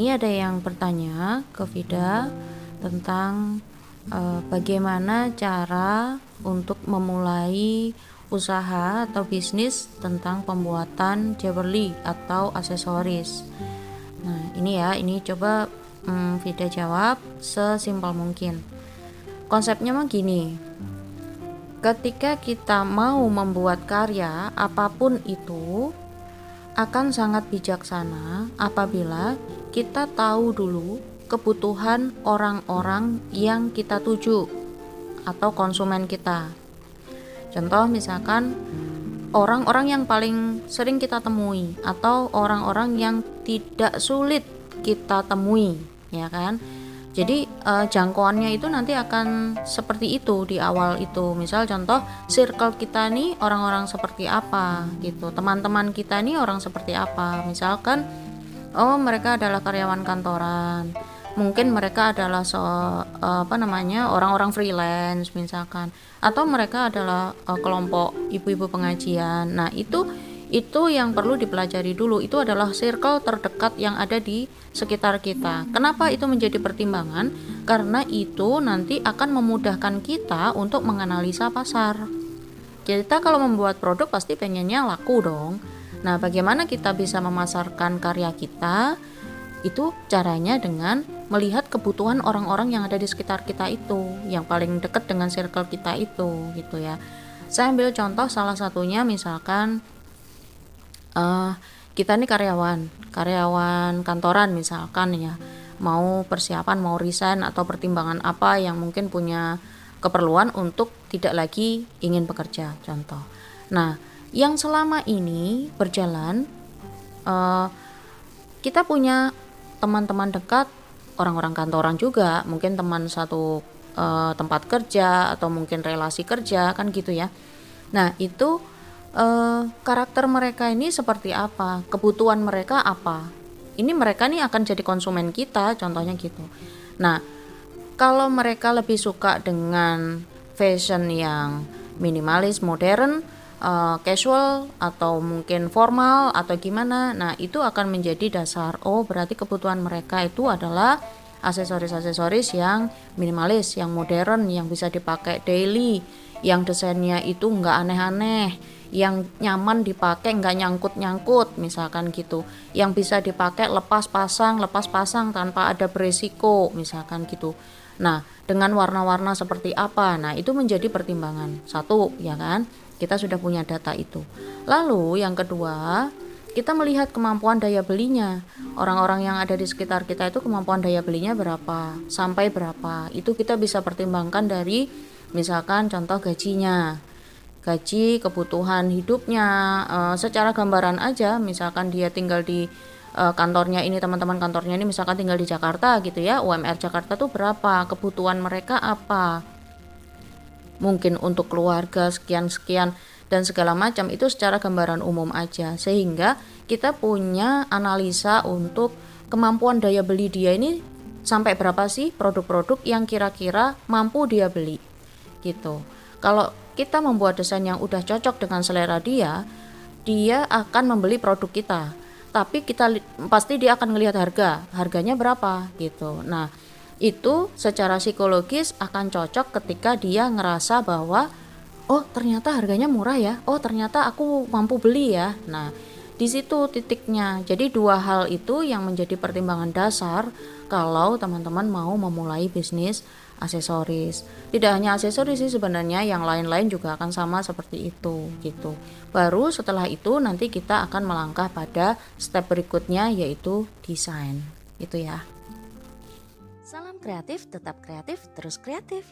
Ini ada yang bertanya ke Vida tentang bagaimana cara untuk memulai usaha atau bisnis tentang pembuatan jewelry atau aksesoris. Nah, ini coba Vida jawab sesimpel mungkin. Konsepnya mah gini. Ketika kita mau membuat karya apapun itu, akan sangat bijaksana apabila kita tahu dulu kebutuhan orang-orang yang kita tuju atau konsumen kita. Contoh misalkan orang-orang yang paling sering kita temui atau orang-orang yang tidak sulit kita temui, ya kan? Jadi jangkauannya itu nanti akan seperti itu di awal itu. Misal contoh circle kita nih orang-orang seperti apa gitu. Teman-teman kita nih orang seperti apa. Misalkan mereka adalah karyawan kantoran. Mungkin mereka adalah orang-orang freelance misalkan, atau mereka adalah kelompok ibu-ibu pengajian. Nah, itu yang perlu dipelajari dulu. Itu adalah circle terdekat yang ada di sekitar kita. Kenapa itu menjadi pertimbangan? Karena itu nanti akan memudahkan kita untuk menganalisa pasar. Kita kalau membuat produk pasti pengennya laku dong. Nah, bagaimana kita bisa memasarkan karya kita? Itu caranya dengan melihat kebutuhan orang-orang yang ada di sekitar kita itu, yang paling dekat dengan circle kita itu, gitu ya. Saya ambil contoh salah satunya misalkan kita nih karyawan kantoran misalkan ya, mau persiapan, mau resign atau pertimbangan apa yang mungkin punya keperluan untuk tidak lagi ingin bekerja, contoh. Nah, yang selama ini berjalan, kita punya teman-teman dekat, orang-orang kantoran juga, mungkin teman satu tempat kerja atau mungkin relasi kerja, kan gitu ya. Nah, itu karakter mereka ini seperti apa, kebutuhan mereka apa, ini mereka nih akan jadi konsumen kita, contohnya gitu. Nah, kalau mereka lebih suka dengan fashion yang minimalis, modern, casual atau mungkin formal atau gimana, nah itu akan menjadi dasar, berarti kebutuhan mereka itu adalah aksesoris-aksesoris yang minimalis, yang modern, yang bisa dipakai daily, yang desainnya itu nggak aneh-aneh, yang nyaman dipakai, nggak nyangkut-nyangkut misalkan gitu, yang bisa dipakai lepas pasang tanpa ada beresiko misalkan gitu. Nah, dengan warna-warna seperti apa, nah itu menjadi pertimbangan satu, ya kan, kita sudah punya data itu. Lalu yang kedua, kita melihat kemampuan daya belinya orang-orang yang ada di sekitar kita, itu kemampuan daya belinya berapa sampai berapa, itu kita bisa pertimbangkan dari misalkan contoh gaji, kebutuhan hidupnya, secara gambaran aja. Misalkan dia tinggal di kantornya ini, teman-teman kantornya ini misalkan tinggal di Jakarta gitu ya, UMR Jakarta tuh berapa, kebutuhan mereka apa, mungkin untuk keluarga sekian-sekian dan segala macam, itu secara gambaran umum aja, sehingga kita punya analisa untuk kemampuan daya beli dia ini sampai berapa sih produk-produk yang kira-kira mampu dia beli gitu. Kalau kita membuat desain yang udah cocok dengan selera dia akan membeli produk kita. Tapi pasti dia akan melihat harganya berapa gitu. Nah, itu secara psikologis akan cocok ketika dia ngerasa bahwa ternyata harganya murah ya. Ternyata aku mampu beli ya. Nah, di situ titiknya. Jadi dua hal itu yang menjadi pertimbangan dasar kalau teman-teman mau memulai bisnis aksesoris. Tidak hanya aksesoris sih sebenarnya, yang lain-lain juga akan sama seperti itu gitu. Baru setelah itu nanti kita akan melangkah pada step berikutnya, yaitu desain. Itu ya. Salam kreatif, tetap kreatif, terus kreatif.